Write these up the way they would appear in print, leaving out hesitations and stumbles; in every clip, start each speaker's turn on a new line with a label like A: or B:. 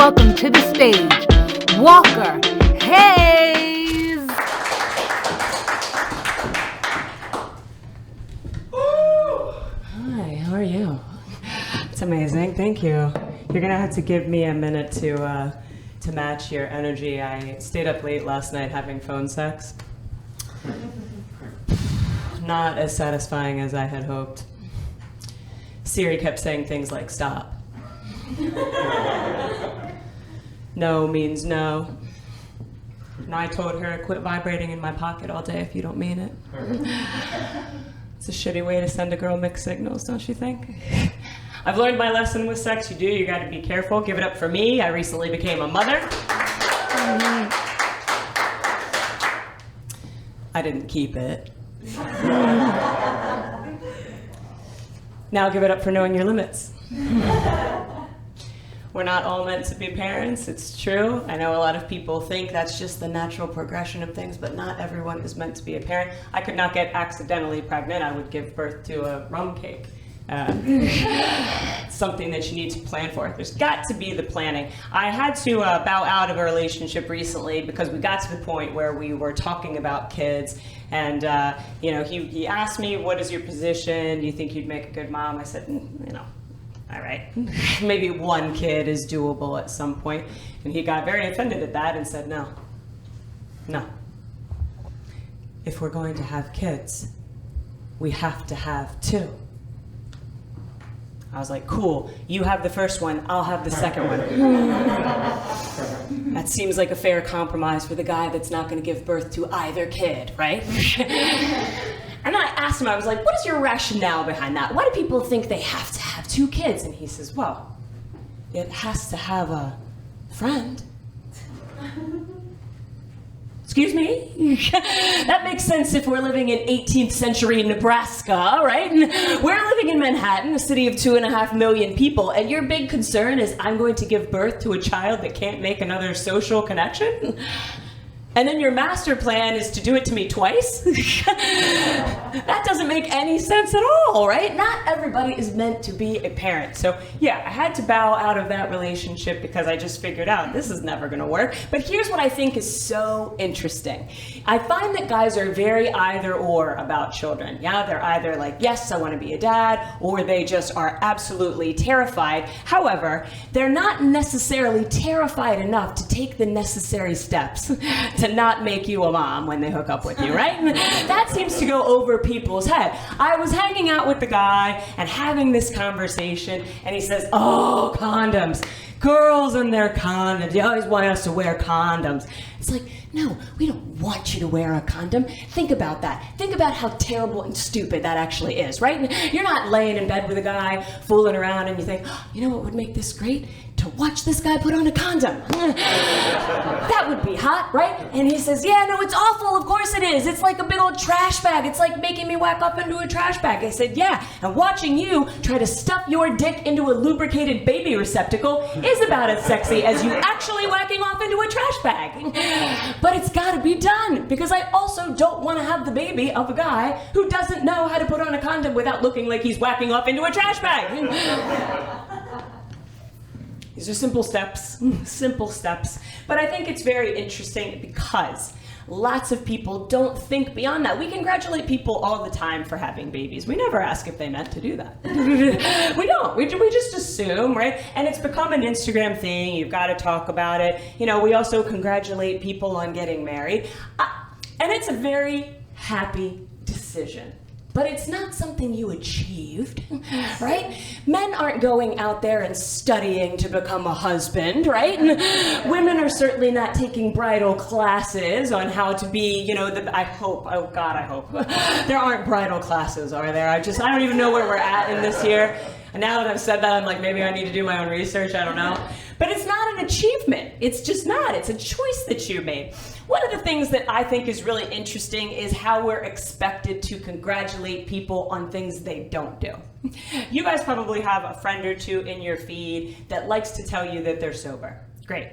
A: welcome to the stage, Walker Hayes.
B: Hi, how are you? It's amazing, thank you. You're gonna have to give me a minute to match your energy. I stayed up late last night having phone sex. Not as satisfying as I had hoped. Siri kept saying things like, stop. No means no. And I told her, quit vibrating in my pocket all day if you don't mean it. It's a shitty way to send a girl mixed signals, don't you think? I've learned my lesson with sex. You gotta be careful. Give it up for me. I recently became a mother. I didn't keep it. Now give it up for knowing your limits. We're not all meant to be parents, it's true. I know a lot of people think that's just the natural progression of things, but not everyone is meant to be a parent. I could not get accidentally pregnant. I would give birth to a rum cake. Something that you need to plan for. There's got to be the planning. I had to bow out of a relationship recently because we got to the point where we were talking about kids, and he asked me, what is your position? Do you think you'd make a good mom? I said, all right, maybe one kid is doable at some point. And he got very offended at that and said, no. If we're going to have kids, we have to have two. I was like, cool, you have the first one, I'll have the second one. That seems like a fair compromise for the guy that's not gonna give birth to either kid, right? And I asked him, I was like, what is your rationale behind that? Why do people think they have to have two kids? And he says, well, it has to have a friend. Excuse me? That makes sense if we're living in 18th century Nebraska, right? And we're living in Manhattan, a city of 2.5 million people, and your big concern is I'm going to give birth to a child that can't make another social connection? And then your master plan is to do it to me twice? That doesn't make any sense at all, right? Not everybody is meant to be a parent. So yeah, I had to bow out of that relationship because I just figured out this is never gonna work. But here's what I think is so interesting. I find that guys are very either or about children. Yeah, they're either like, yes, I wanna be a dad, or they just are absolutely terrified. However, they're not necessarily terrified enough to take the necessary steps to not make you a mom when they hook up with you, right? That seems to go over people's head. I was hanging out with the guy and having this conversation, and he says, oh, condoms. Girls and their condoms. They always want us to wear condoms. It's like, no, we don't want you to wear a condom. Think about that. Think about how terrible and stupid that actually is, right? You're not laying in bed with a guy, fooling around, and you think, oh, you know what would make this great? To watch this guy put on a condom. That would be hot, right? And he says, yeah, no, it's awful. Of course it is. It's like a big old trash bag. It's like making me whack up into a trash bag. I said, yeah, and watching you try to stuff your dick into a lubricated baby receptacle is about as sexy as you actually whacking off into a trash bag. But it's gotta be done, because I also don't want to have the baby of a guy who doesn't know how to put on a condom without looking like he's whacking off into a trash bag. These are simple steps, But I think it's very interesting because lots of people don't think beyond that. We congratulate people all the time for having babies. We never ask if they meant to do that. We don't. We just assume, right? And it's become an Instagram thing. You've got to talk about it. We also congratulate people on getting married. And it's a very happy decision. But it's not something you achieved, right? Men aren't going out there and studying to become a husband, right? And women are certainly not taking bridal classes on how to be, I hope, oh God, I hope. There aren't bridal classes, are there? I don't even know where we're at in this year. And now that I've said that, I'm like, maybe I need to do my own research, I don't know. But it's not an achievement. It's just not. It's a choice that you made. One of the things that I think is really interesting is how we're expected to congratulate people on things they don't do. You guys probably have a friend or two in your feed that likes to tell you that they're sober. Great.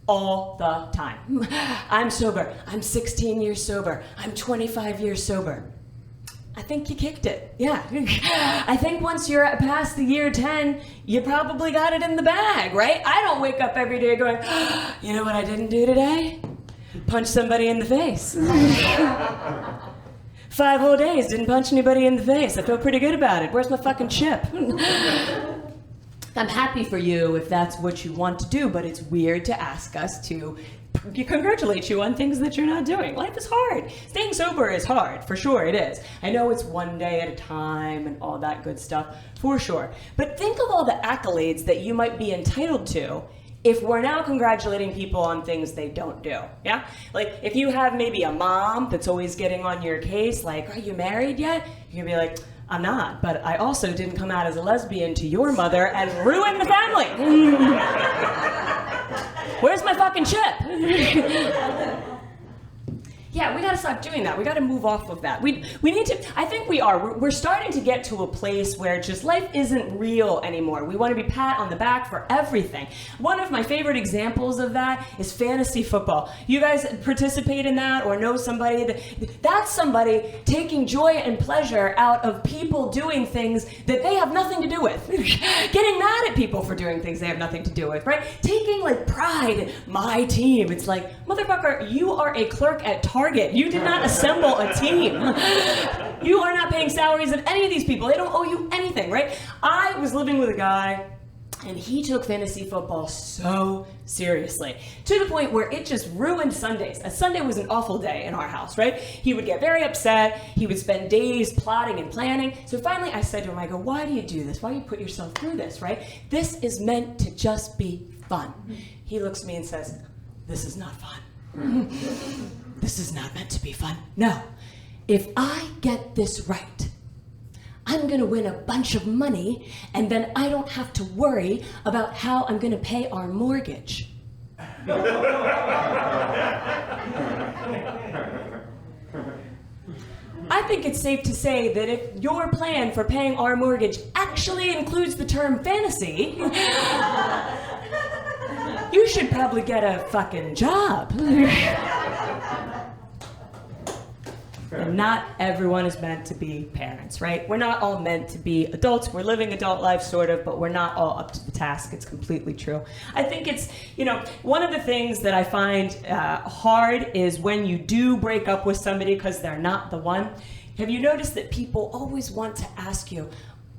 B: All the time. I'm sober. I'm 16 years sober. I'm 25 years sober. I think you kicked it. Yeah. I think once you're past the year 10, you probably got it in the bag, right? I don't wake up every day going, you know what I didn't do today? Punch somebody in the face. 5 whole days, didn't punch anybody in the face. I feel pretty good about it. Where's my fucking chip? I'm happy for you if that's what you want to do, but it's weird to ask us to congratulate you on things that you're not doing. Life is hard. Staying sober is hard, for sure it is. I know it's one day at a time and all that good stuff, for sure. But think of all the accolades that you might be entitled to if we're now congratulating people on things they don't do, yeah? Like, if you have maybe a mom that's always getting on your case, like, are you married yet? You can be like, I'm not, but I also didn't come out as a lesbian to your mother and ruin the family. Where's my fucking chip? Yeah, we gotta stop doing that. We gotta move off of that. We need to, I think we are. We're starting to get to a place where just life isn't real anymore. We wanna be pat on the back for everything. One of my favorite examples of that is fantasy football. You guys participate in that or know somebody that's somebody taking joy and pleasure out of people doing things that they have nothing to do with. Getting mad at people for doing things they have nothing to do with, right? Taking like pride in my team. It's like, motherfucker, you are a clerk at Target. You did not assemble a team. You are not paying salaries of any of these people. They don't owe you anything, right? I was living with a guy, and he took fantasy football so seriously, to the point where it just ruined Sundays. A Sunday was an awful day in our house, right? He would get very upset. He would spend days plotting and planning. So finally I said to him, I go, why do you do this? Why do you put yourself through this, right? This is meant to just be fun. He looks at me and says, this is not fun. This is not meant to be fun. No. If I get this right, I'm gonna win a bunch of money, and then I don't have to worry about how I'm gonna pay our mortgage. I think it's safe to say that if your plan for paying our mortgage actually includes the term fantasy, you should probably get a fucking job. And not everyone is meant to be parents, right? We're not all meant to be adults. We're living adult life, sort of, but we're not all up to the task. It's completely true. I think it's, one of the things that I find hard is when you do break up with somebody because they're not the one. Have you noticed that people always want to ask you,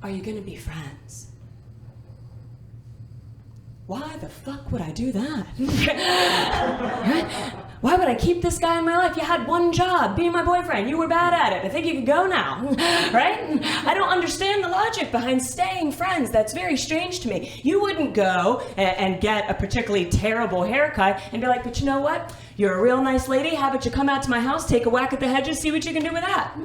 B: are you going to be friends? Why the fuck would I do that? Right? Why would I keep this guy in my life? You had one job, be my boyfriend. You were bad at it. I think you can go now, right? I don't understand the logic behind staying friends. That's very strange to me. You wouldn't go and get a particularly terrible haircut and be like, but you know what? You're a real nice lady. How about you come out to my house, take a whack at the hedges, see what you can do with that?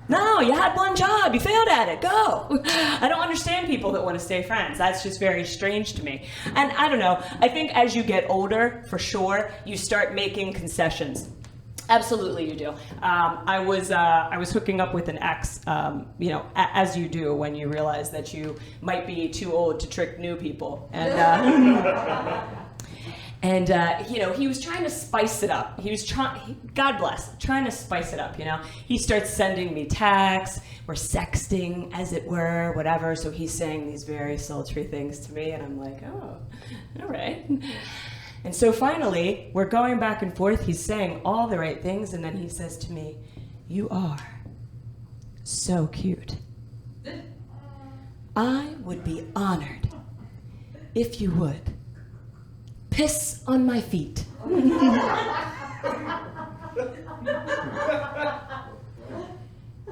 B: No, you had one job. You failed at it. Go. I don't understand people that want to stay friends. That's just very strange to me. And I don't know. I think as you get older, for sure, you start making concessions. Absolutely, you do. I was hooking up with an ex, as you do when you realize that you might be too old to trick new people. And he was trying to spice it up. He was God bless, trying to spice it up, He starts sending me texts, we're sexting, as it were, whatever. So he's saying these very sultry things to me, and I'm like, oh, all right. And so finally, we're going back and forth. He's saying all the right things, and then he says to me, you are so cute. I would be honored if you would piss on my feet.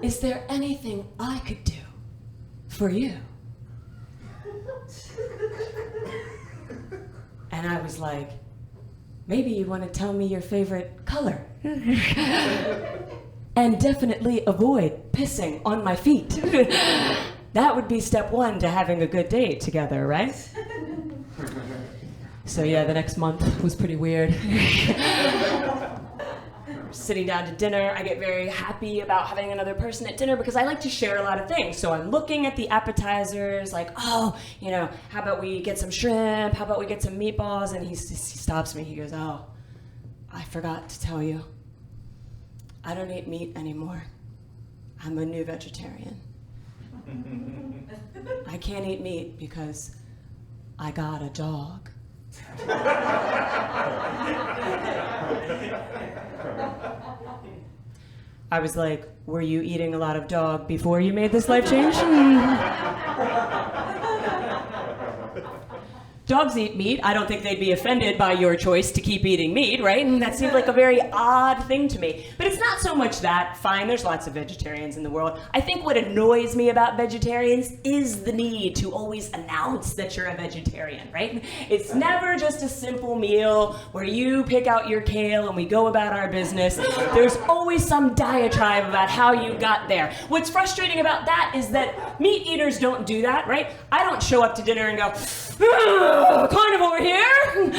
B: Is there anything I could do for you? And I was like, maybe you want to tell me your favorite color. And definitely avoid pissing on my feet. That would be step one to having a good date together, right? So yeah, the next month was pretty weird. Sitting down to dinner, I get very happy about having another person at dinner because I like to share a lot of things. So I'm looking at the appetizers, like, how about we get some shrimp? How about we get some meatballs? And he stops me. He goes, oh, I forgot to tell you, I don't eat meat anymore. I'm a new vegetarian. I can't eat meat because I got a dog. I was like, were you eating a lot of dog before you made this life change? Dogs eat meat. I don't think they'd be offended by your choice to keep eating meat, right? And that seemed like a very odd thing to me. But it's not so much that. Fine, there's lots of vegetarians in the world. I think what annoys me about vegetarians is the need to always announce that you're a vegetarian, right? It's never just a simple meal where you pick out your kale and we go about our business. There's always some diatribe about how you got there. What's frustrating about that is that meat eaters don't do that, right? I don't show up to dinner and go, carnivore here.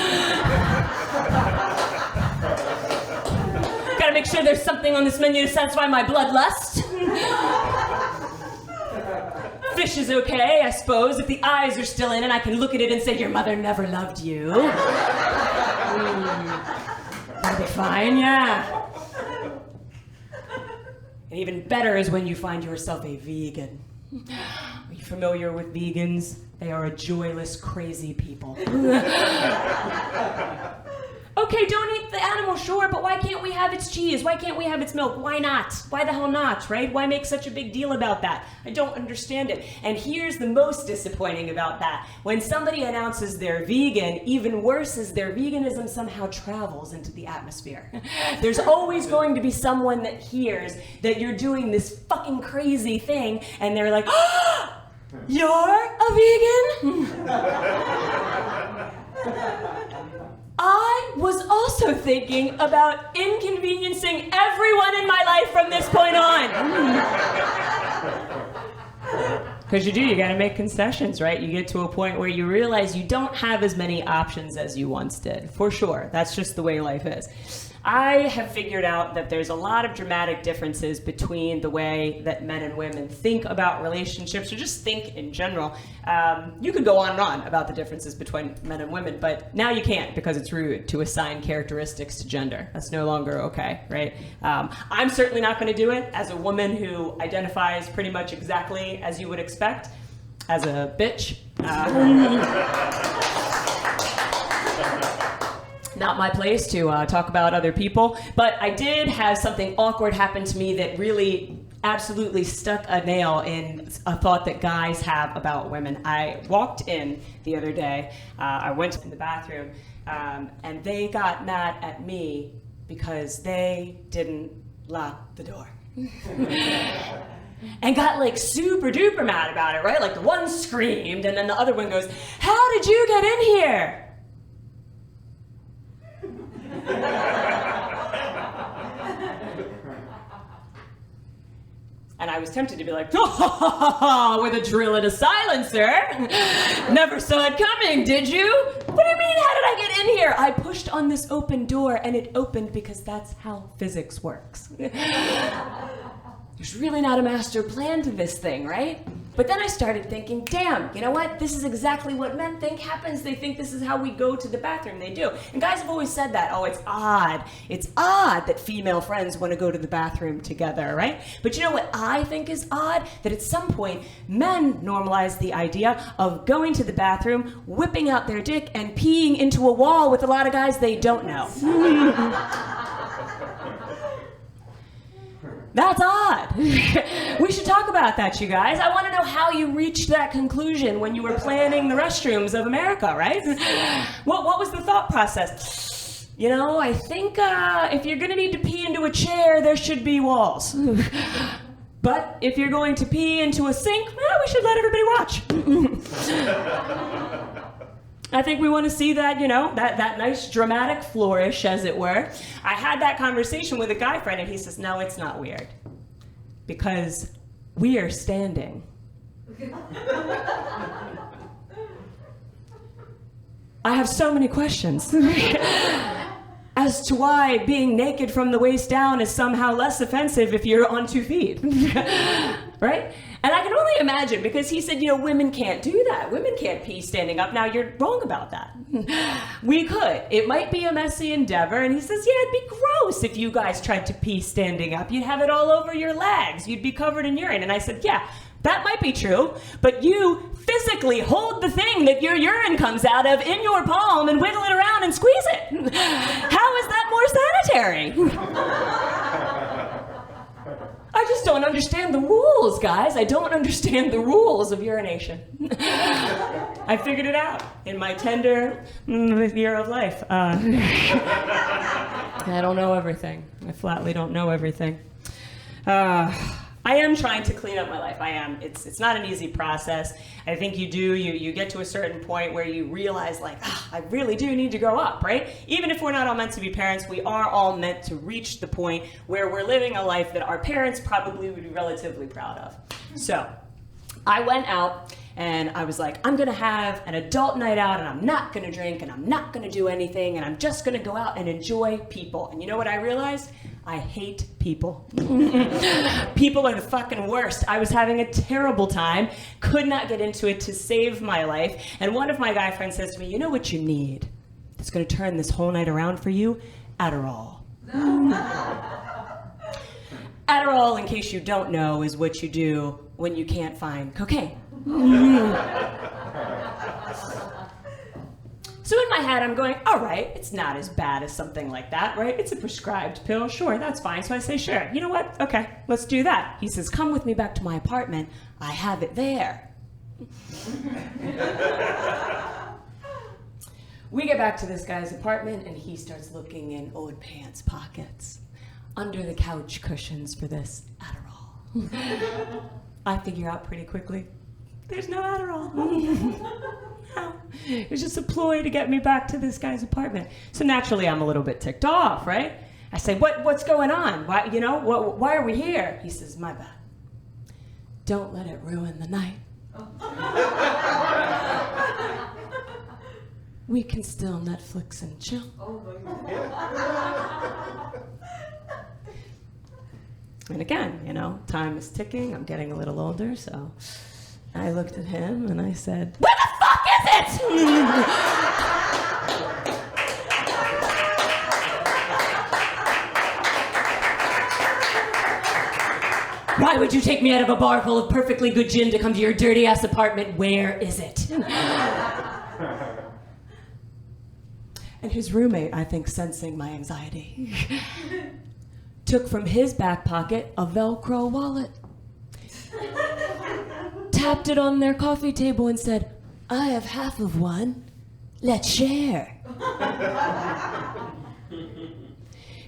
B: Gotta make sure there's something on this menu to satisfy my bloodlust. Fish is okay, I suppose, if the eyes are still in and I can look at it and say, your mother never loved you. That'll be fine, yeah. And even better is when you find yourself a vegan. Are you familiar with vegans? They are a joyless, crazy people. Okay, don't eat the animal, sure, but why can't we have its cheese? Why can't we have its milk? Why not? Why the hell not, right? Why make such a big deal about that? I don't understand it. And here's the most disappointing about that. When somebody announces they're vegan, even worse is their veganism somehow travels into the atmosphere. There's always going to be someone that hears that you're doing this fucking crazy thing, and they're like, oh, you're a vegan? I was also thinking about inconveniencing everyone in my life from this point on. Because you gotta make concessions, right? You get to a point where you realize you don't have as many options as you once did. For sure, that's just the way life is. I have figured out that there's a lot of dramatic differences between the way that men and women think about relationships, or just think in general. You could go on and on about the differences between men and women, but now you can't because it's rude to assign characteristics to gender. That's no longer okay, right? I'm certainly not going to do it as a woman who identifies pretty much exactly as you would expect, as a bitch. Not my place to talk about other people, but I did have something awkward happen to me that really absolutely stuck a nail in a thought that guys have about women. I walked in the other day, I went in the bathroom, and they got mad at me because they didn't lock the door. And got like super duper mad about it, right? Like the one screamed and then the other one goes, "How did you get in here?" And I was tempted to be like, oh, with a drill and a silencer. Never saw it coming, did you? What do you mean, how did I get in here? I pushed on this open door and it opened because that's how physics works. There's really not a master plan to this thing, right? But then I started thinking, damn, you know what? This is exactly what men think happens. They think this is how we go to the bathroom. They do. And guys have always said that. Oh, it's odd. It's odd that female friends want to go to the bathroom together, right? But you know what I think is odd? That at some point, men normalize the idea of going to the bathroom, whipping out their dick, and peeing into a wall with a lot of guys they don't know. That's odd. We should talk about that, you guys. I want to know how you reached that conclusion when you were planning the restrooms of America, right? What was the thought process? You know, I think if you're going to need to pee into a chair, there should be walls. But if you're going to pee into a sink, well, we should let everybody watch. I think we want to see that, you know, that nice dramatic flourish, as it were. I had that conversation with a guy friend, and he says, no, it's not weird. Because we are standing. I have so many questions as to why being naked from the waist down is somehow less offensive if you're on 2 feet, right? And I can only imagine, because he said, women can't do that. Women can't pee standing up. Now, you're wrong about that. We could. It might be a messy endeavor. And he says, yeah, it'd be gross if you guys tried to pee standing up. You'd have it all over your legs. You'd be covered in urine. And I said, yeah, that might be true, but you physically hold the thing that your urine comes out of in your palm and wiggle it around and squeeze it. How is that more sanitary? I just don't understand the rules, guys. I don't understand the rules of urination. I figured it out in my tender year of life. I don't know everything. I flatly don't know everything. I am trying to clean up my life. I am. It's not an easy process. I think you get to a certain point where you realize, like, I really do need to grow up, right? Even if we're not all meant to be parents, we are all meant to reach the point where we're living a life that our parents probably would be relatively proud of. So I went out and I was like, I'm gonna have an adult night out and I'm not gonna drink and I'm not gonna do anything and I'm just gonna go out and enjoy people. And you know what I realized? I hate people. People are the fucking worst. I was having a terrible time, could not get into it to save my life. And one of my guy friends says to me, you know what you need that's gonna turn this whole night around for you? Adderall. Adderall, in case you don't know, is what you do when you can't find cocaine. So in my head, I'm going, all right, it's not as bad as something like that, right? It's a prescribed pill. Sure, that's fine. So I say, sure. You know what? Okay, let's do that. He says, come with me back to my apartment. I have it there. We get back to this guy's apartment, and he starts looking in old pants pockets, under the couch cushions for this Adderall. I figure out pretty quickly, there's no Adderall. No. It was just a ploy to get me back to this guy's apartment. So naturally, I'm a little bit ticked off, right? I say, what's going on? Why, why are we here? He says, my bad. Don't let it ruin the night. We can still Netflix and chill. Oh my God. And again, time is ticking. I'm getting a little older, so I looked at him and I said, where the fuck is it? Why would you take me out of a bar full of perfectly good gin to come to your dirty ass apartment? Where is it? And his roommate, I think, sensing my anxiety, took from his back pocket a Velcro wallet, tapped it on their coffee table and said, I have half of one. Let's share.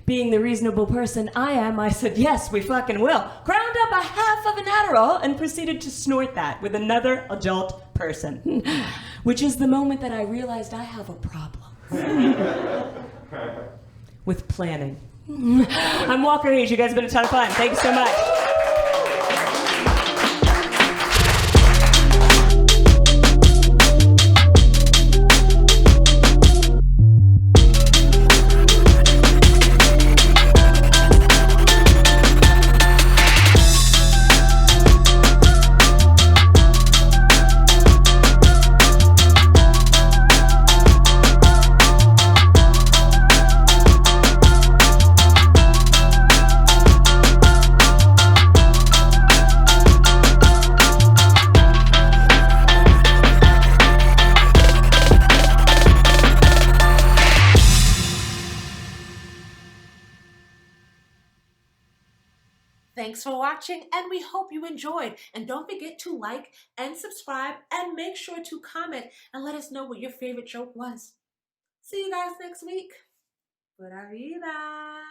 B: Being the reasonable person I am, I said, yes, we fucking will. Ground up a half of an Adderall and proceeded to snort that with another adult person, which is the moment that I realized I have a problem with planning. I'm Walker Hayes. You guys have been a ton of fun. Thank you so much.
A: Thanks for watching, and we hope you enjoyed. And don't forget to like and subscribe, and make sure to comment and let us know what your favorite joke was. See you guys next week. Pura vida.